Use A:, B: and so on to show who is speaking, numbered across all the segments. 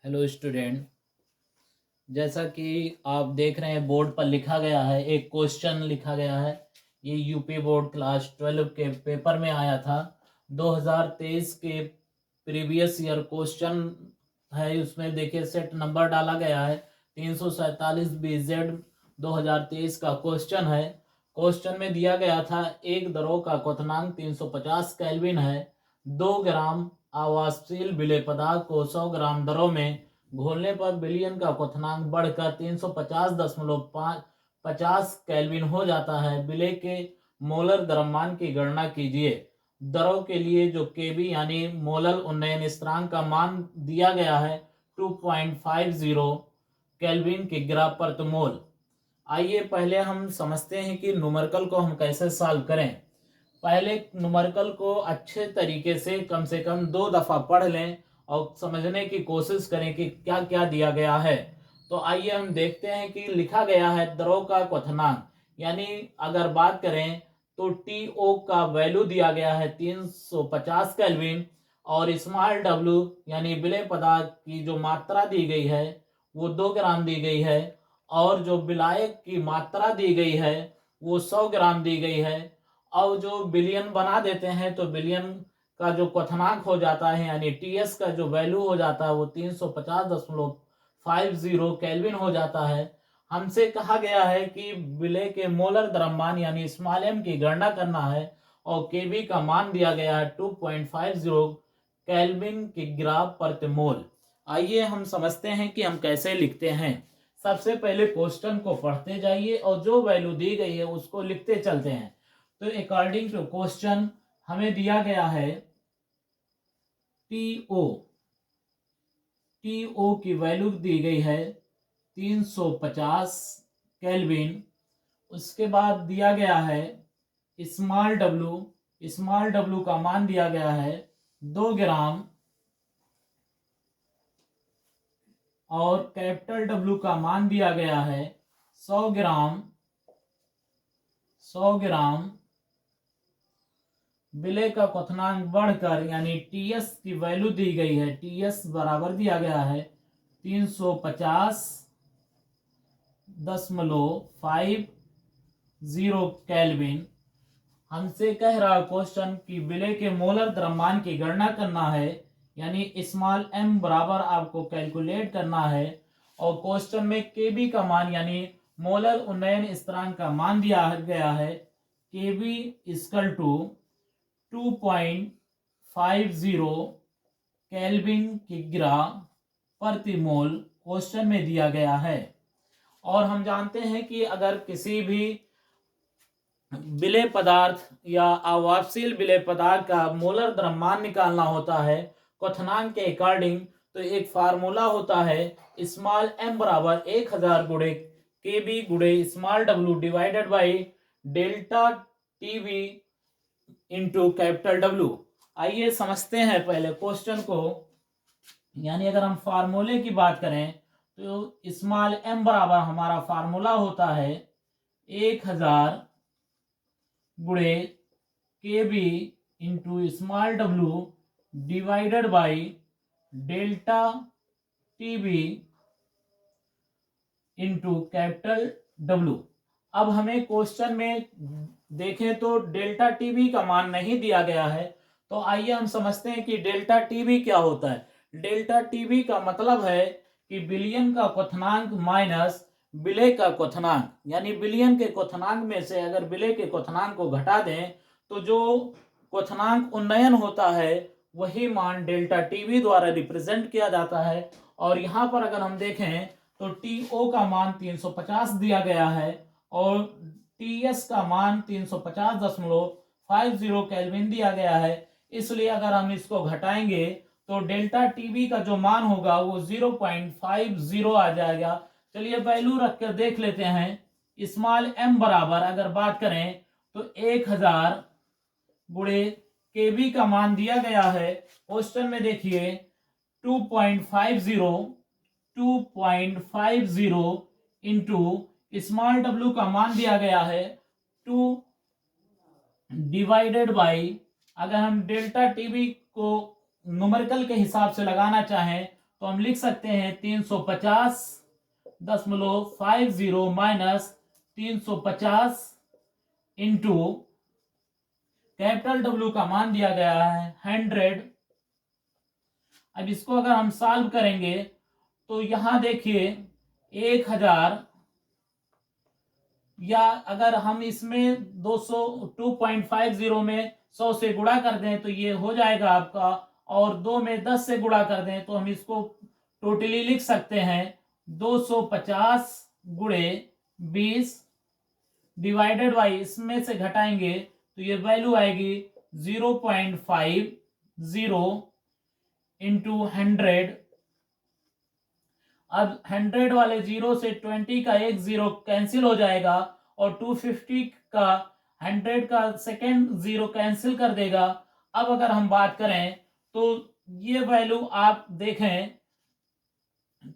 A: Hello student. जैसा कि आप देख रहे हैं बोर्ड पर लिखा गया है, एक क्वेश्चन लिखा गया है। ये यूपी बोर्ड क्लास 12 के पेपर में आया था। 2023 के प्रीवियस ईयर क्वेश्चन है। उसमें देखिए सेट नंबर डाला गया है 347 BZ 2023 का क्वेश्चन है। क्वेश्चन में दिया गया था एक द्रव का क्वथनांक 350 केल्विन है। 2 ग्राम आवासशील विलेय पदार्थ को 100 ग्राम द्रव में घोलने पर विलयन का क्वथनांक बढ़कर 350.50 केल्विन हो जाता है। विलेय के मोलर द्रव्यमान की गणना कीजिए। द्रव के लिए जो केबी यानी मोलर उन्नयन स्थिरांक का मान दिया गया है 2.50 केल्विन की ग्राम प्रति मोल। आइए पहले हम समझते हैं कि न्यूमेरिकल को हम कैसे सॉल्व करें। पहले न्यूमेरिकल को अच्छे तरीके से कम 2 दफा पढ़ लें और समझने की कोशिश करें कि क्या क्या दिया गया है। तो आइए हम देखते हैं कि लिखा गया है द्रव का क्वथनांक, यानी अगर बात करें तो टीओ का वैल्यू दिया गया है 350 केल्विन और स्मॉल डब्ल्यू यानी विलेय पदार्थ की जो मात्रा दी गई है वो 2 ग्राम दी गई है और जो विलायक की मात्रा दी गई है वो 100 ग्राम दी गई है। और जो विलयन बना देते हैं तो विलयन का जो क्वथनांक हो जाता है यानी टीएस का जो वैल्यू हो जाता है वो 350.50 केल्विन हो जाता है। हमसे कहा गया है कि विलेय के मोलर द्रव्यमान यानी स्मॉल एम की गणना करना है और केबी का मान दिया गया है 2.50 केल्विन की ग्राम प्रति मोल। आइए हम समझते हैं कि हम कैसे लिखते हैं। सबसे पहले क्वेश्चन को पढ़ते जाइए और जो वैल्यू दी गई है उसको लिखते चलते हैं। तो अकॉर्डिंग टू क्वेश्चन हमें दिया गया है टीओ की वैल्यू दी गई है 350 केल्विन। उसके बाद दिया गया है स्मॉल डब्ल्यू का मान दिया गया है 2 ग्राम और कैपिटल डब्ल्यू का मान दिया गया है 100 ग्राम। विलेय का क्वथनांक बढ़कर यानी टीएस की वैल्यू दी गई है, टीएस बराबर दिया गया है 350.50 केल्विन। हमसे कह रहा क्वेश्चन कि विलेय के मोलर द्रव्यमान की गणना करना है, यानी स्मॉल एम बराबर आपको कैलकुलेट करना है। और क्वेश्चन में केबी का मान यानी मोलर उन्नयन स्थिरांक का मान दिया गया है केबी इक्वल टू 2.50 केल्विन की ग्राम प्रति मोल क्वेश्चन में दिया गया है। और हम जानते हैं कि अगर किसी भी विलेय पदार्थ या आवासशील विलेय पदार्थ का मोलर द्रव्यमान निकालना होता है क्वथनांक के अकॉर्डिंग, तो एक फार्मूला होता है स्मॉल एम बराबर 1000 गुणे केबी गुणे small W divided by delta TV into capital W. आइए समझते हैं पहले क्वेश्चन को। यानी अगर हम फार्मूले की बात करें तो स्मॉल एम बराबर हमारा फार्मूला होता है 1000 गुणे के B into small W divided by delta T B into capital W. अब हमें क्वेश्चन में देखें तो डेल्टा टीबी का मान नहीं दिया गया है, तो आइए हम समझते हैं कि डेल्टा टीबी क्या होता है। डेल्टा टीबी का मतलब है कि विलयन का क्वथनांक माइनस विलेय का क्वथनांक, यानी विलयन के क्वथनांक में से अगर विलेय के क्वथनांक को घटा दें तो जो क्वथनांक उन्नयन होता है वही मान डेल्टा टीबी द्वारा रिप्रेजेंट किया जाता है। और यहाँ पर अगर हम देखें तो टीओ का मान 350 दिया गया है और टीएस का मान 350.50 केल्विन दिया गया है। इसलिए अगर हम इसको घटाएंगे तो डेल्टा टीबी का जो मान होगा वो 0.50 आ जाएगा। चलिए वैल्यू रख कर देख लेते हैं। स्मॉल एम बराबर अगर बात करें तो 1000 गुणे केबी का मान दिया गया है क्वेश्चन में, देखिए 2.50 इंटू स्मॉल डब्ल्यू का मान दिया गया है 2 डिवाइडेड बाई, अगर हम डेल्टा टीबी को न्यूमेरिकल के हिसाब से लगाना चाहें तो हम लिख सकते हैं 350.50 माइनस 350 इंटू कैपिटल डब्ल्यू का मान दिया गया है 100। अब इसको अगर हम सॉल्व करेंगे तो यहां देखिए 1000, या अगर हम इसमें 200 2.50 में 100 से गुणा कर दें तो ये हो जाएगा आपका, और 2 में 10 से गुणा कर दें तो हम इसको टोटली लिख सकते हैं 250 गुणे 20 डिवाइडेड बाई, इसमें से घटाएंगे तो ये वैल्यू आएगी 0.50 इंटू 100। अब 100 वाले जीरो से 20 का एक जीरो कैंसिल हो जाएगा, और 250 का 100 का सेकेंड जीरो कैंसिल कर देगा। अब अगर हम बात करें तो ये वैल्यू आप देखें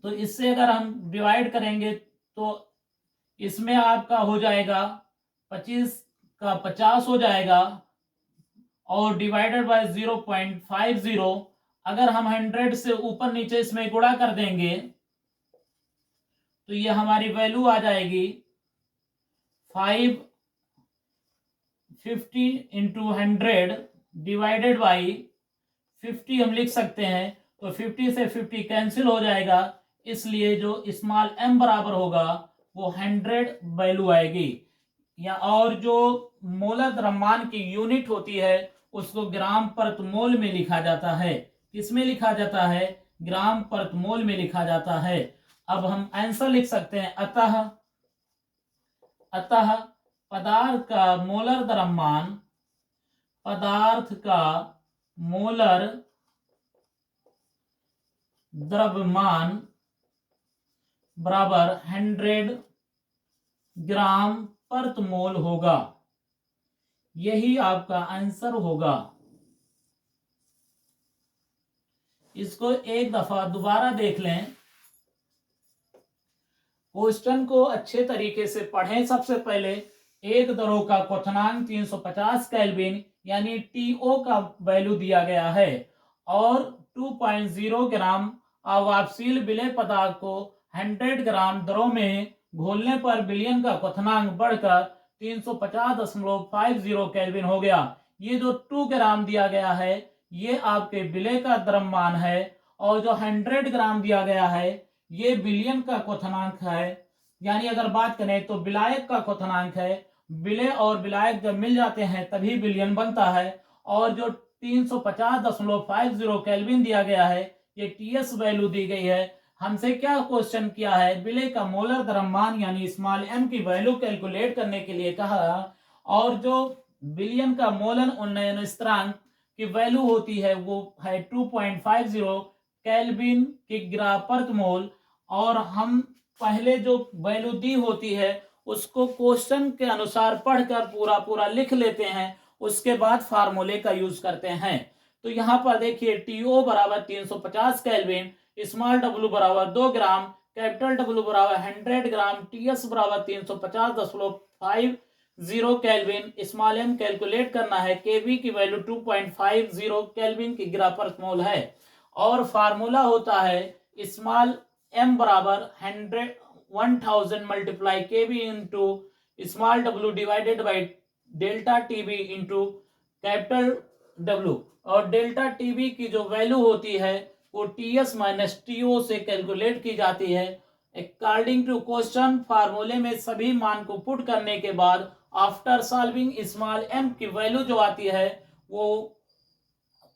A: तो इससे अगर हम डिवाइड करेंगे तो इसमें आपका हो जाएगा 25 का 50 हो जाएगा, और डिवाइडेड बाय 0.50। अगर हम 100 से ऊपर नीचे इसमें गुणा कर देंगे तो ये हमारी वैल्यू आ जाएगी 550 इंटू 100 डिवाइडेड बाई 50 हम लिख सकते हैं। तो 50 से 50 कैंसिल हो जाएगा, इसलिए जो स्मॉल m बराबर होगा वो 100 वैल्यू आएगी। या और जो मोलर द्रव्यमान की यूनिट होती है उसको ग्राम प्रति मोल में लिखा जाता है। किसमें लिखा जाता है? ग्राम प्रति मोल में लिखा जाता है। अब हम आंसर लिख सकते हैं, अतः पदार्थ का मोलर द्रव्यमान, पदार्थ का मोलर द्रव्यमान बराबर 100 ग्राम प्रति मोल होगा। यही आपका आंसर होगा। इसको एक दफा दोबारा देख लें, क्वेश्चन को अच्छे तरीके से पढ़ें। सबसे पहले एक द्रव का क्वथनांक 350 केल्विन यानी टीओ का वैल्यू दिया गया है, और 2.0 ग्राम अवापशील विलेय पदार्थ को 100 ग्राम द्रव में घोलने पर विलयन का क्वथनांक बढ़कर 350.50 केल्विन हो गया। ये जो 2 ग्राम दिया गया है ये आपके विलेय का द्रव्यमान है, और जो 100 ग्राम दिया गया है ये विलयन का क्वथनांक है। यानी अगर बात करें तो विलायक का क्वथनांक है। विलेय और विलायक जब मिल जाते हैं तभी विलयन बनता है। और जो 350.50 केल्विन दिया गया है ये टीएस वैल्यू दी गई है। हमसे क्या क्वेश्चन किया है? विलेय का मोलर द्रव्यमान यानी स्मॉल m की वैल्यू कैलकुलेट करने के लिए कहा, और जो विलयन का मोलन उन्नयन स्थिरांक की वैल्यू होती है वो है 2.50 केल्विन किग्रा प्रति मोल। और हम पहले जो वैल्यू दी होती है उसको क्वेश्चन के अनुसार पढ़कर पूरा लिख लेते हैं, उसके बाद फार्मूले का यूज करते हैं। तो यहाँ पर देखिए टीओ बराबर 350 केल्विन, स्मॉल डब्ल्यू बराबर 2 ग्राम, कैपिटल डब्ल्यू बराबर 100 ग्राम, टीएस बराबर 350.50 केल्विन, स्मॉल एम कैलकुलेट करना है, केवी की वैल्यू 2.50 केल्विन की ग्रा प्रति मोल है, और फार्मूला होता है स्मॉल एम बराबर 1000 multiply KV into small W divided by delta TB into capital W. और डेल्टा टीबी की जो वैल्यू होती है वो टीएस माइनस टीओ से कैलकुलेट की जाती है। अकॉर्डिंग टू क्वेश्चन फार्मूले में सभी मान को पुट करने के बाद आफ्टर सॉल्विंग स्मॉल एम की वैल्यू जो आती है वो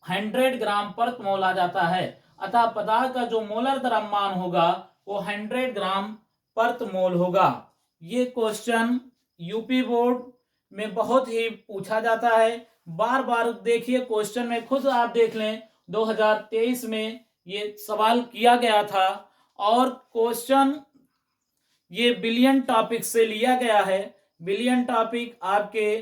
A: 100 ग्राम प्रति मोल आ जाता है। अतः पदार्थ का जो मोलर द्रव्यमान होगा वो 100 ग्राम प्रति मोल होगा। ये क्वेश्चन यूपी बोर्ड में बहुत ही पूछा जाता है। बार बार देखिए क्वेश्चन में, खुद आप देख लें 2023 में ये सवाल किया गया था, और क्वेश्चन ये बिलियन टॉपिक से लिया गया है। बिलियन टॉपिक आपके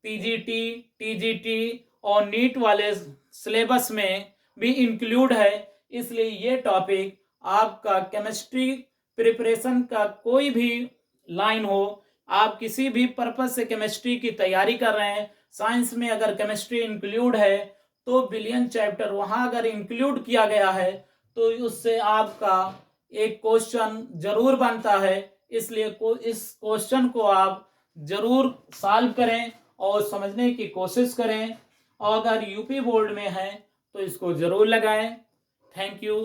A: पीजीटी, टीजीटी और नीट वाले सिलेबस में भी इंक्लूड है, इसलिए ये टॉपिक आपका केमिस्ट्री प्रिपरेशन का कोई भी लाइन हो, आप किसी भी पर्पज से केमिस्ट्री की तैयारी कर रहे हैं, साइंस में अगर केमिस्ट्री इंक्लूड है तो बिलियन चैप्टर वहां अगर इंक्लूड किया गया है तो उससे आपका एक क्वेश्चन जरूर बनता है। इसलिए इस क्वेश्चन को आप जरूर सॉल्व करें और समझने की कोशिश करें, और अगर यूपी बोर्ड में है तो इसको जरूर लगाएं। Thank you.